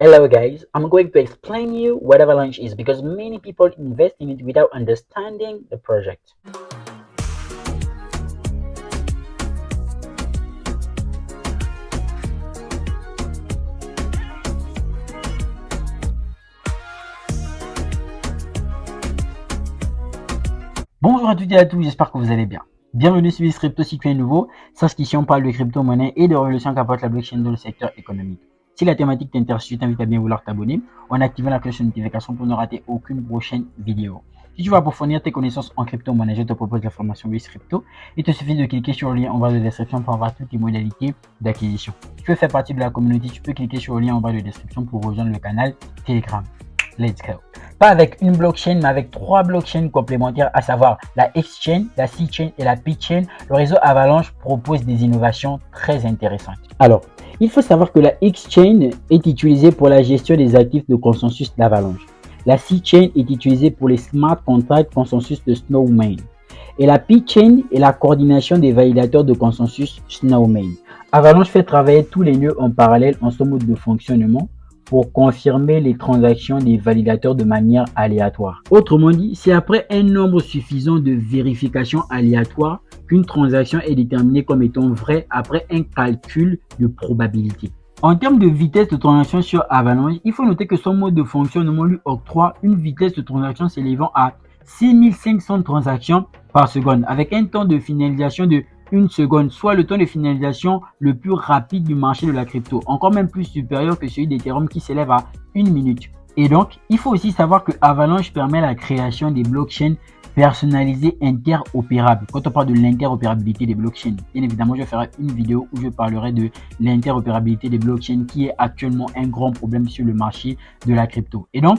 Hello guys, I'm going to explain you what Avalanche is because many people invest in it without understanding the project. Bonjour à toutes et à tous, j'espère que vous allez bien. Bienvenue sur Crypto si tu es nouveau. Sache qu'ici on parle de crypto-monnaie et de révolution qu'apporte la blockchain dans le secteur économique. Si la thématique t'intéresse, je t'invite à bien vouloir t'abonner en activant la cloche de notification pour ne rater aucune prochaine vidéo. Si tu veux approfondir tes connaissances en crypto-monnaie, je te propose la formation Crypto. Il te suffit de cliquer sur le lien en bas de la description pour avoir toutes les modalités d'acquisition. Si tu veux faire partie de la communauté, tu peux cliquer sur le lien en bas de la description pour rejoindre le canal Telegram. Let's go. Pas avec une blockchain, mais avec trois blockchains complémentaires, à savoir la X-Chain, la C-Chain et la P-Chain. Le réseau Avalanche propose des innovations très intéressantes. Alors, il faut savoir que la X-Chain est utilisée pour la gestion des actifs de consensus d'Avalanche. La C-Chain est utilisée pour les smart contracts consensus de Snowman. Et la P-Chain est la coordination des validateurs de consensus Snowman. Avalanche fait travailler tous les nœuds en parallèle en son mode de fonctionnement pour confirmer les transactions des validateurs de manière aléatoire. Autrement dit, c'est après un nombre suffisant de vérifications aléatoires qu'une transaction est déterminée comme étant vraie après un calcul de probabilité. En termes de vitesse de transaction sur Avalanche, il faut noter que son mode de fonctionnement lui octroie une vitesse de transaction s'élevant à 6500 transactions par seconde avec un temps de finalisation de 1 seconde, soit le temps de finalisation le plus rapide du marché de la crypto, encore même plus supérieur que celui d'Ethereum qui s'élève à 1 minute. Et donc, il faut aussi savoir que Avalanche permet la création des blockchains personnalisées interopérables. Quand on parle de l'interopérabilité des blockchains, bien évidemment, je ferai une vidéo où je parlerai de l'interopérabilité des blockchains qui est actuellement un grand problème sur le marché de la crypto. Et donc,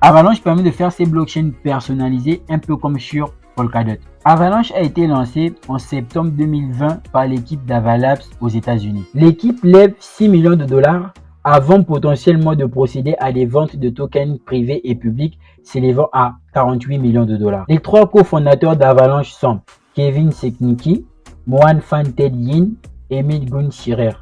Avalanche permet de faire ces blockchains personnalisées un peu comme sur Polkadot. Avalanche a été lancé en septembre 2020 par l'équipe d'Avalabs aux États-Unis. L'équipe lève 6 millions de dollars avant potentiellement de procéder à des ventes de tokens privés et publics s'élevant à 48 millions de dollars. Les trois cofondateurs d'Avalanche sont Kevin Seknicki, Mohan Van Ted Yin et Midgun Shirer.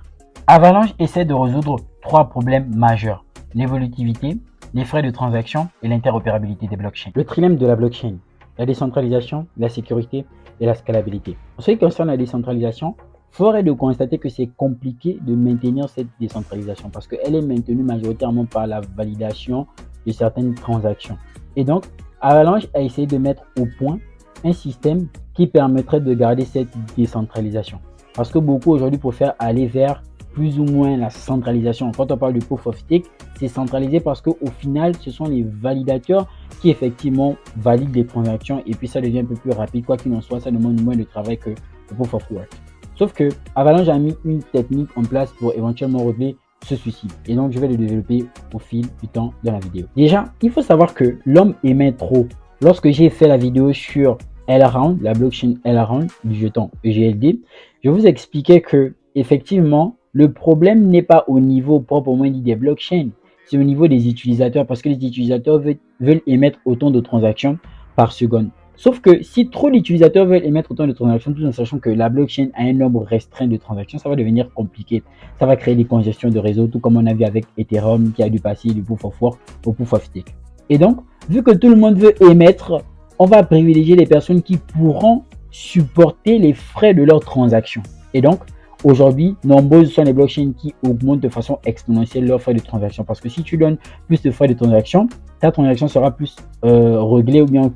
Avalanche essaie de résoudre trois problèmes majeurs: l'évolutivité, les frais de transaction et l'interopérabilité des blockchains. Le trilemme de la blockchain: la décentralisation, la sécurité et la scalabilité. En ce qui concerne la décentralisation, fort est de constater que c'est compliqué de maintenir cette décentralisation parce qu'elle est maintenue majoritairement par la validation de certaines transactions. Et donc, Avalanche a essayé de mettre au point un système qui permettrait de garder cette décentralisation. Parce que beaucoup aujourd'hui préfèrent aller vers plus ou moins la centralisation. Quand on parle de proof of stake, c'est centralisé parce qu'au final, ce sont les validateurs qui effectivement valident les transactions et puis ça devient un peu plus rapide. Quoi qu'il en soit, ça demande moins de travail que le proof of work. Sauf que Avalanche a mis une technique en place pour éventuellement régler ce souci. Et donc, je vais le développer au fil du temps de la vidéo. Déjà, il faut savoir que l'homme émet trop. Lorsque j'ai fait la vidéo sur Elrond, la blockchain Elrond du jeton EGLD, je vous expliquais que effectivement, le problème n'est pas au niveau proprement dit des blockchains, c'est au niveau des utilisateurs parce que les utilisateurs veulent émettre autant de transactions par seconde. Sauf que si trop d'utilisateurs veulent émettre autant de transactions, tout en sachant que la blockchain a un nombre restreint de transactions, ça va devenir compliqué. Ça va créer des congestions de réseau, tout comme on a vu avec Ethereum qui a dû passer du proof of work au proof of stake. Et donc, vu que tout le monde veut émettre, on va privilégier les personnes qui pourront supporter les frais de leurs transactions. Et donc, aujourd'hui, nombreuses sont les blockchains qui augmentent de façon exponentielle leurs frais de transaction. Parce que si tu donnes plus de frais de transaction, ta transaction sera plus réglée ou bien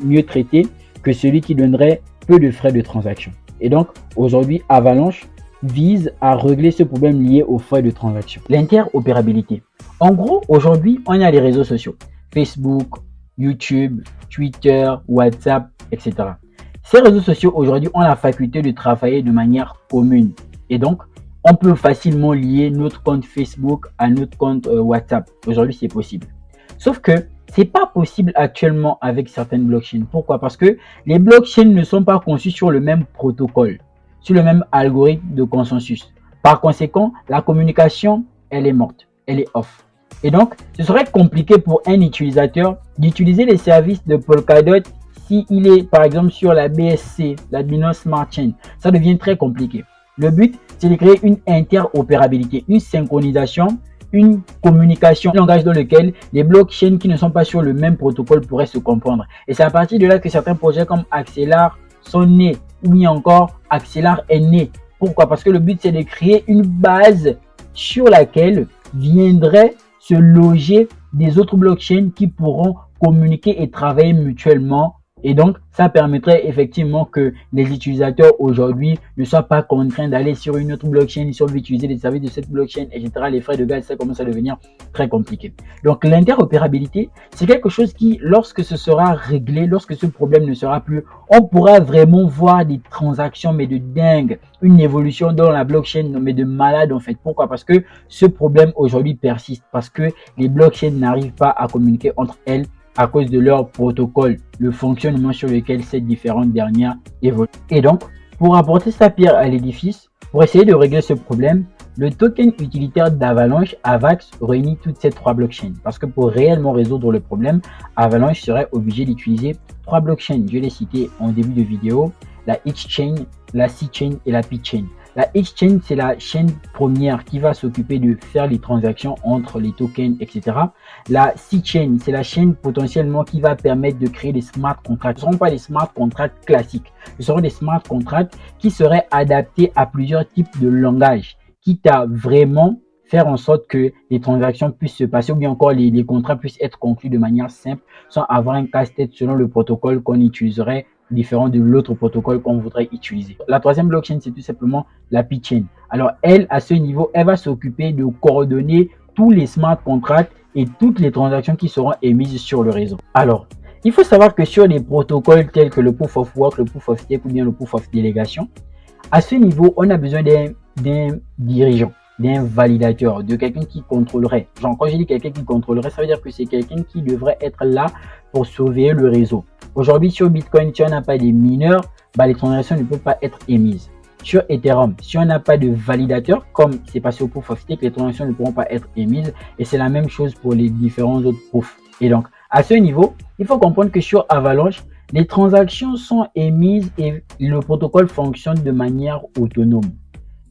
mieux traitée que celui qui donnerait peu de frais de transaction. Et donc, aujourd'hui, Avalanche vise à régler ce problème lié aux frais de transaction. L'interopérabilité. En gros, aujourd'hui, on a les réseaux sociaux. Facebook, YouTube, Twitter, WhatsApp, etc. Ces réseaux sociaux aujourd'hui ont la faculté de travailler de manière commune. Et donc, on peut facilement lier notre compte Facebook à notre compte WhatsApp. Aujourd'hui, c'est possible. Sauf que ce n'est pas possible actuellement avec certaines blockchains. Pourquoi? Parce que les blockchains ne sont pas conçues sur le même protocole, sur le même algorithme de consensus. Par conséquent, la communication, elle est morte, elle est off. Et donc, ce serait compliqué pour un utilisateur d'utiliser les services de Polkadot s'il est par exemple sur la BSC, la Binance Smart Chain. Ça devient très compliqué. Le but, c'est de créer une interopérabilité, une synchronisation une communication, un langage dans lequel les blockchains qui ne sont pas sur le même protocole pourraient se comprendre. Et c'est à partir de là que certains projets comme Axelar sont nés, ou bien encore Axelar est né. Pourquoi? Parce que le but c'est de créer une base sur laquelle viendraient se loger des autres blockchains qui pourront communiquer et travailler mutuellement. Et donc, ça permettrait effectivement que les utilisateurs aujourd'hui ne soient pas contraints d'aller sur une autre blockchain si on veut utiliser les services de cette blockchain, etc. Les frais de gaz, ça commence à devenir très compliqué. Donc, l'interopérabilité, c'est quelque chose qui, lorsque ce sera réglé, lorsque ce problème ne sera plus, on pourra vraiment voir des transactions, mais de dingue, une évolution dans la blockchain, mais de malade en fait. Pourquoi? Parce que ce problème aujourd'hui persiste, parce que les blockchains n'arrivent pas à communiquer entre elles à cause de leur protocole, le fonctionnement sur lequel ces différentes dernières évoluent. Et donc, pour apporter sa pierre à l'édifice, pour essayer de régler ce problème, le token utilitaire d'Avalanche, AVAX, réunit toutes ces trois blockchains. Parce que pour réellement résoudre le problème, Avalanche serait obligé d'utiliser trois blockchains. Je l'ai cité en début de vidéo, la X-Chain, la C-Chain et la P-Chain. La X-Chain, c'est la chaîne première qui va s'occuper de faire les transactions entre les tokens, etc. La C-Chain, c'est la chaîne potentiellement qui va permettre de créer des smart contracts. Ce ne seront pas des smart contracts classiques. Ce seront des smart contracts qui seraient adaptés à plusieurs types de langages, quitte à vraiment faire en sorte que les transactions puissent se passer ou bien encore les contrats puissent être conclus de manière simple sans avoir un casse-tête selon le protocole qu'on utiliserait différent de l'autre protocole qu'on voudrait utiliser. La troisième blockchain, c'est tout simplement la P-Chain. Alors, elle, à ce niveau, elle va s'occuper de coordonner tous les smart contracts et toutes les transactions qui seront émises sur le réseau. Alors, il faut savoir que sur des protocoles tels que le Proof of Work, le Proof of Stake ou bien le Proof of Delegation, à ce niveau, on a besoin d'un dirigeant, d'un validateur, de quelqu'un qui contrôlerait. Genre, quand je dis quelqu'un qui contrôlerait, ça veut dire que c'est quelqu'un qui devrait être là pour surveiller le réseau. Aujourd'hui, sur Bitcoin, si on n'a pas des mineurs, les transactions ne peuvent pas être émises. Sur Ethereum, si on n'a pas de validateur, comme c'est passé au Proof of Stake, les transactions ne pourront pas être émises. Et c'est la même chose pour les différents autres proofs. Et donc, à ce niveau, il faut comprendre que sur Avalanche, les transactions sont émises et le protocole fonctionne de manière autonome.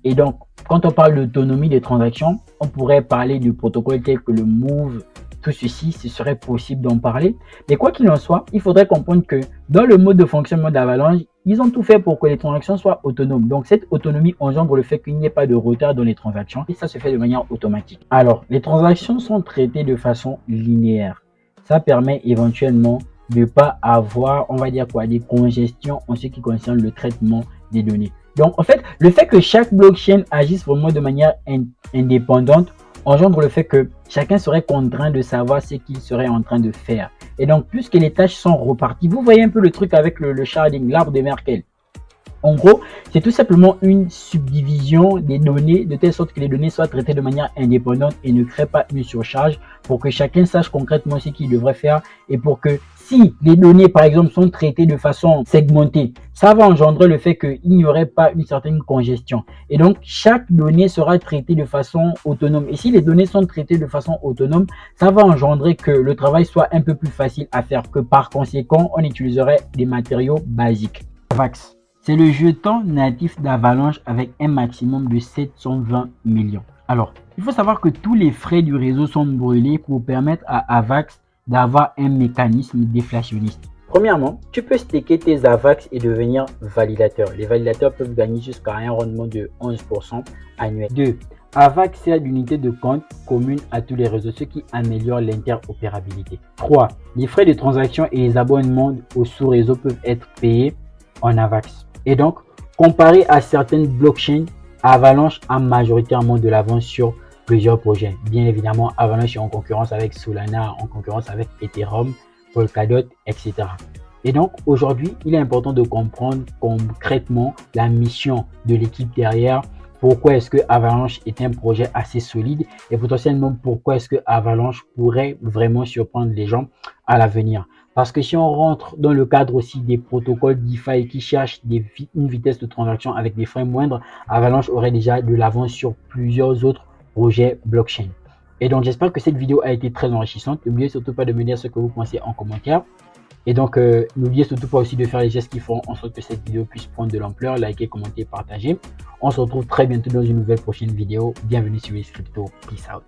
Et donc, quand on parle d'autonomie des transactions, on pourrait parler de protocoles tels que le Move. Tout ceci, ce serait possible d'en parler. Mais quoi qu'il en soit, il faudrait comprendre que dans le mode de fonctionnement d'Avalanche, ils ont tout fait pour que les transactions soient autonomes. Donc, cette autonomie engendre le fait qu'il n'y ait pas de retard dans les transactions et ça se fait de manière automatique. Alors, les transactions sont traitées de façon linéaire. Ça permet éventuellement de ne pas avoir, on va dire quoi, des congestions en ce qui concerne le traitement des données. Donc, en fait, le fait que chaque blockchain agisse vraiment de manière indépendante engendre le fait que chacun serait contraint de savoir ce qu'il serait en train de faire. Et donc, puisque les tâches sont reparties, vous voyez un peu le truc avec le sharding, l'arbre de Merkel. En gros, c'est tout simplement une subdivision des données de telle sorte que les données soient traitées de manière indépendante et ne créent pas une surcharge pour que chacun sache concrètement ce qu'il devrait faire et pour que si les données, par exemple, sont traitées de façon segmentée, ça va engendrer le fait qu'il n'y aurait pas une certaine congestion. Et donc, chaque donnée sera traitée de façon autonome. Et si les données sont traitées de façon autonome, ça va engendrer que le travail soit un peu plus facile à faire, que par conséquent, on utiliserait des matériaux basiques. AVAX. C'est le jeton natif d'Avalanche avec un maximum de 720 millions. Alors, il faut savoir que tous les frais du réseau sont brûlés pour permettre à AVAX d'avoir un mécanisme déflationniste. Premièrement, tu peux staker tes AVAX et devenir validateur. Les validateurs peuvent gagner jusqu'à un rendement de 11% annuel. 2. AVAX sert d'unité de compte commune à tous les réseaux, ce qui améliore l'interopérabilité. 3. Les frais de transaction et les abonnements au sous-réseau peuvent être payés en AVAX. Et donc, comparé à certaines blockchains, Avalanche a majoritairement de l'avance sur plusieurs projets. Bien évidemment, Avalanche est en concurrence avec Solana, en concurrence avec Ethereum, Polkadot, etc. Et donc, aujourd'hui, il est important de comprendre concrètement la mission de l'équipe derrière. Pourquoi est-ce que Avalanche est un projet assez solide et potentiellement pourquoi est-ce que Avalanche pourrait vraiment surprendre les gens à l'avenir. Parce que si on rentre dans le cadre aussi des protocoles DeFi qui cherchent une vitesse de transaction avec des frais moindres, Avalanche aurait déjà de l'avance sur plusieurs autres projets blockchain. Et donc, j'espère que cette vidéo a été très enrichissante. N'oubliez surtout pas de me dire ce que vous pensez en commentaire. Et donc, n'oubliez surtout pas aussi de faire les gestes qui feront en sorte que cette vidéo puisse prendre de l'ampleur. Likez, commentez, partagez. On se retrouve très bientôt dans une nouvelle prochaine vidéo. Bienvenue sur Wiz Crypto. Peace out.